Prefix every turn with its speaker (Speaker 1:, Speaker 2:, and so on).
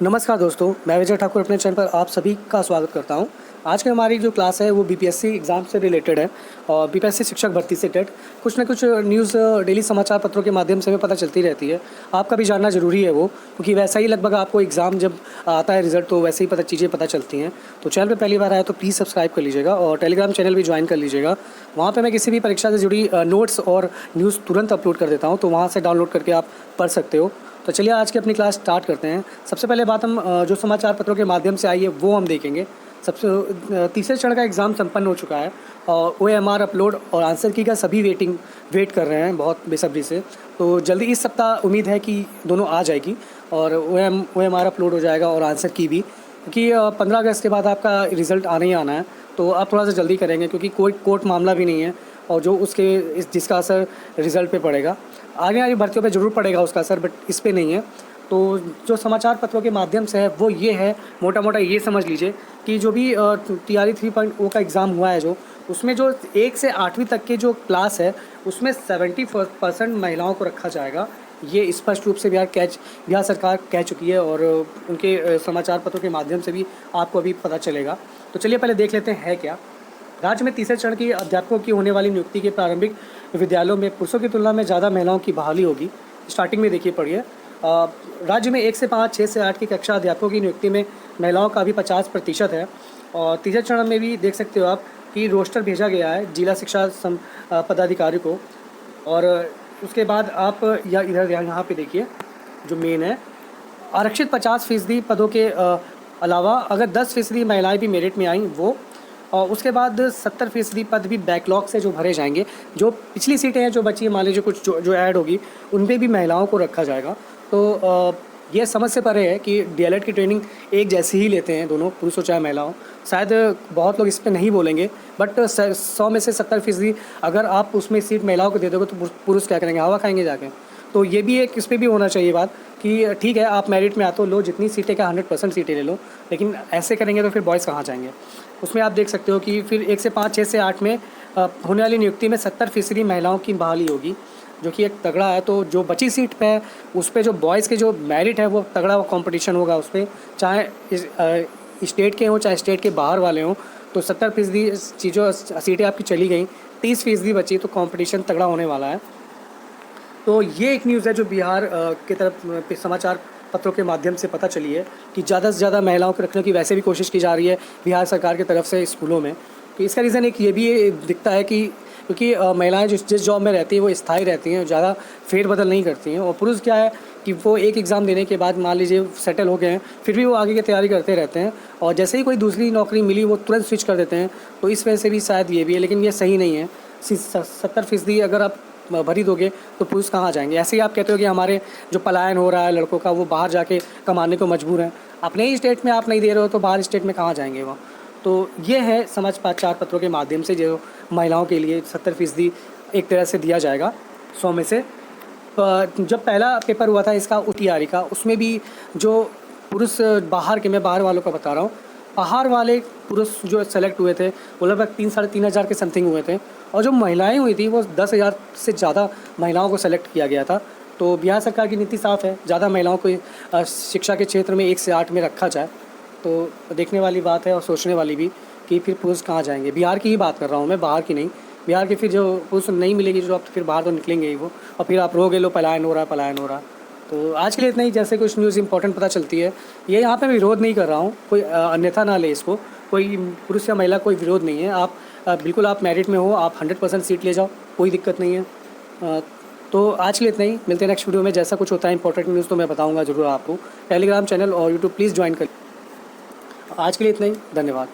Speaker 1: नमस्कार दोस्तों, मैं विजय ठाकुर अपने चैनल पर आप सभी का स्वागत करता हूं। आज की हमारी जो क्लास है वो बीपीएससी एग्ज़ाम से रिलेटेड है और बीपीएससी शिक्षक भर्ती से टेट कुछ ना कुछ न्यूज़ डेली समाचार पत्रों के माध्यम से हमें पता चलती रहती है। आपका भी जानना ज़रूरी है वो, क्योंकि वैसा ही लगभग आपको एग्ज़ाम जब आता है रिजल्ट तो वैसे ही चीज़ें पता चलती हैं। तो चैनल पर पहली बार आया तो प्लीज़ सब्सक्राइब कर लीजिएगा और टेलीग्राम चैनल भी ज्वाइन कर लीजिएगा। वहाँ पर मैं किसी भी परीक्षा से जुड़ी नोट्स और न्यूज़ तुरंत अपलोड कर देता हूँ, तो वहाँ से डाउनलोड करके आप पढ़ सकते हो। तो चलिए आज की अपनी क्लास स्टार्ट करते हैं। सबसे पहले बात हम जो समाचार पत्रों के माध्यम से आई है वो हम देखेंगे। सबसे तीसरे चरण का एग्ज़ाम संपन्न हो चुका है और ओएमआर अपलोड और आंसर की का सभी वेट कर रहे हैं बहुत बेसब्री से। तो जल्दी इस सप्ताह उम्मीद है कि दोनों आ जाएगी और ओएमआर अपलोड हो जाएगा और आंसर की भी, क्योंकि 15 अगस्त के बाद आपका रिज़ल्ट आना ही आना है। तो आप थोड़ा सा जल्दी करेंगे क्योंकि कोई कोर्ट मामला भी नहीं है और जो जिसका असर रिज़ल्ट पे पड़ेगा, आगे वाली भर्तियों पे ज़रूर पड़ेगा उसका असर, बट इस पे नहीं है। तो जो समाचार पत्रों के माध्यम से है वो ये है, मोटा मोटा ये समझ लीजिए कि जो भी TRE 3.0 का एग्ज़ाम हुआ है उसमें जो 1 से 8वीं तक के जो क्लास है उसमें 70% महिलाओं को रखा जाएगा। ये स्पष्ट रूप से बिहार सरकार कह चुकी है और उनके समाचार पत्रों के माध्यम से भी आपको अभी पता चलेगा। तो चलिए पहले देख लेते हैं क्या। राज्य में तीसरे चरण की अध्यापकों की होने वाली नियुक्ति के प्रारंभिक विद्यालयों में पुरुषों की तुलना में ज़्यादा महिलाओं की बहाली होगी। स्टार्टिंग में देखिए पढ़िए, राज्य में 1 से 5, 6 से 8 की कक्षा अध्यापकों की नियुक्ति में महिलाओं का भी 50% है। और तीसरे चरण में भी देख सकते हो आप कि रोस्टर भेजा गया है जिला शिक्षा पदाधिकारी को। और उसके बाद आप यहाँ पे देखिए जो मेन है, आरक्षित 50% पदों के अलावा अगर 10% महिलाएं भी मेरिट में आई वो, और उसके बाद 70% पद भी बैकलॉग से जो भरे जाएंगे। जो पिछली सीटें हैं जो बची है, मान लीजिए कुछ जो ऐड होगी उन पर भी महिलाओं को रखा जाएगा। तो ये समझ से परे है कि डीएलएड की ट्रेनिंग एक जैसी ही लेते हैं दोनों, पुरुष हो चाहे महिला हो। शायद बहुत लोग इस पर नहीं बोलेंगे, बट 100 में से 70% अगर आप उसमें सीट महिलाओं को दे दोगे तो पुरुष क्या करेंगे, हवा खाएंगे जाके। तो ये भी एक इस पर भी होना चाहिए बात कि ठीक है आप मेरिट में आते हो, लो जितनी सीटें का 100% सीटें ले लो, लेकिन ऐसे करेंगे तो फिर बॉयज़ कहाँ जाएंगे। उसमें आप देख सकते हो कि फिर 1 से 5, 6 से 8 में होने वाली नियुक्ति में 70% महिलाओं की बहाली होगी, जो कि एक तगड़ा है। तो जो बची सीट पे है उस पर जो बॉयज़ के जो मेरिट है वो तगड़ा कंपटीशन होगा उस पर, चाहे स्टेट के हों चाहे स्टेट के बाहर वाले हों। तो 70% चीज़ों सीटें आपकी चली गई, 30% बची, तो कंपटीशन तगड़ा होने वाला है। तो ये एक न्यूज़ है जो बिहार की तरफ समाचार पत्रों के माध्यम से पता चली है कि ज़्यादा से ज़्यादा महिलाओं को रखने की वैसे भी कोशिश की जा रही है बिहार सरकार की तरफ से स्कूलों में। तो इसका रीज़न एक ये भी दिखता है कि क्योंकि महिलाएं जिस जॉब में रहती हैं वो स्थायी रहती हैं, ज़्यादा फेरबदल नहीं करती हैं। और पुरुष क्या है कि वो एक एग्ज़ाम देने के बाद मान लीजिए सेटल हो गए हैं, फिर भी वो आगे की तैयारी करते रहते हैं और जैसे ही कोई दूसरी नौकरी मिली वो तुरंत स्विच कर देते हैं। तो इस वजह से भी शायद ये भी है, लेकिन ये सही नहीं है। 70% अगर आप भरी दोगे तो पुरुष कहाँ जाएंगे। ऐसे ही आप कहते हो कि हमारे जो पलायन हो रहा है लड़कों का, वो बाहर जाके कमाने को मजबूर हैं। अपने ही स्टेट में आप नहीं दे रहे हो तो बाहर स्टेट में कहाँ जाएंगे वो। तो ये है समाचार पत्रों के माध्यम से जो महिलाओं के लिए 70% एक तरह से दिया जाएगा 100 में से। जब पहला पेपर हुआ था इसका TRE का, उसमें भी जो पुरुष मैं बाहर वालों का बता रहा हूँ, बाहर वाले पुरुष जो सेलेक्ट हुए थे वो लगभग 3-3.5 हज़ार के समथिंग हुए थे, और जो महिलाएं हुई थी वो 10,000 से ज़्यादा महिलाओं को सेलेक्ट किया गया था। तो बिहार सरकार की नीति साफ़ है, ज़्यादा महिलाओं को शिक्षा के क्षेत्र में 1 से 8 में रखा जाए। तो देखने वाली बात है और सोचने वाली भी कि फिर पुरुष कहाँ जाएंगे। बिहार की ही बात कर रहा हूँ मैं, बाहर की नहीं। बिहार के फिर जो पुरुष नहीं मिलेगी जो, अब फिर बाहर तो निकलेंगे ही वो, और फिर आप रोगे लो पलायन हो रहा। तो आज के लिए इतना ही। जैसे कुछ न्यूज़ इंपॉर्टेंट पता चलती है, ये यहाँ पे विरोध नहीं कर रहा हूँ, कोई अन्यथा ना ले इसको, कोई पुरुष या महिला कोई विरोध नहीं है। आप बिल्कुल आप मेरिट में हो, आप 100% सीट ले जाओ, कोई दिक्कत नहीं है। तो आज के लिए इतना ही, मिलते हैं नेक्स्ट वीडियो में। जैसा कुछ होता है इंपॉर्टेंट न्यूज़ तो मैं बताऊँगा ज़रूर आपको। टेलीग्राम चैनल और यूट्यूब प्लीज़ ज्वाइन करें। आज के लिए इतना ही, धन्यवाद।